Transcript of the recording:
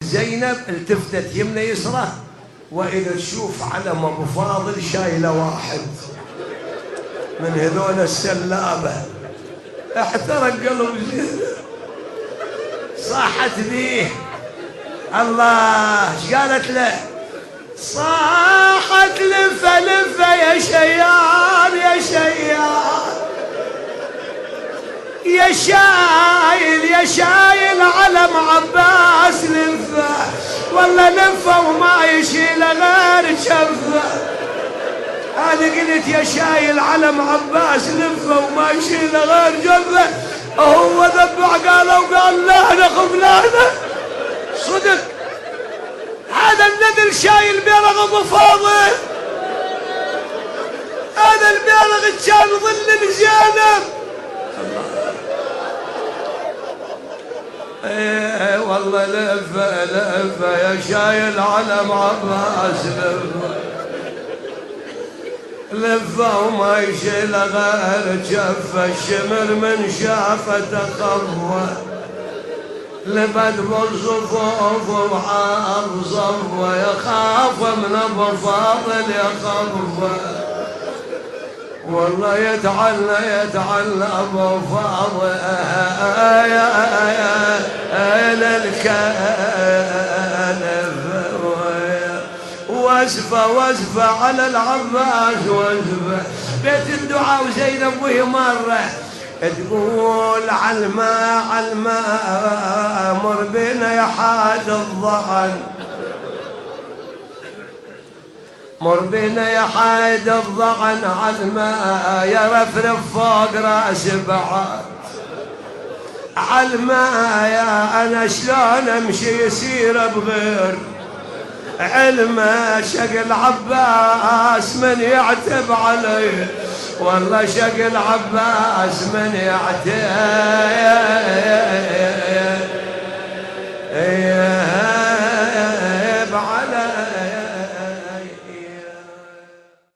زينب التفتت يمنى يسرى، وإذا تشوف علم أبو فاضل شايله واحد من هذول السلابة. احترق قلب زينب، صاحت ذيه الله. ايش قالت له؟ صاحت لفة لفة يا شيان يا شيان، يا شايل يا شايل علم عباس لفة، والله لفة وما يشيل غير شفة. أنا قلت يا شايل علم عباس لفة وما يشيل غير جفة، هو ذبح قالوا وقال لا أنا خفلانة صدق. هذا النذل شايل بيرغ أبو فاضل، هذا البيرغ كان ظل لزينب. ايه والله لفة لفة يا شايل علم عباس لفة لفة وما يشيل غير جفة، الشمر من شافه تخوى لبد بالصفوف وعاب صفوة، يخاف من ابو فاضل يخوى، والله يتعلى ابو فاضل واسفة على العباس واسفة. بيت الدعاء وزينب وهي مرة تقول علماء علماء مر بنا يا حاد الظهن، مر بنا يا حاد الظهن علماء يا رفرف فوق راس بعاد. علماء يا انا شلون امشي يسير بغير علمه، شق العباس من يعتب علي، والله شق العباس من يعتب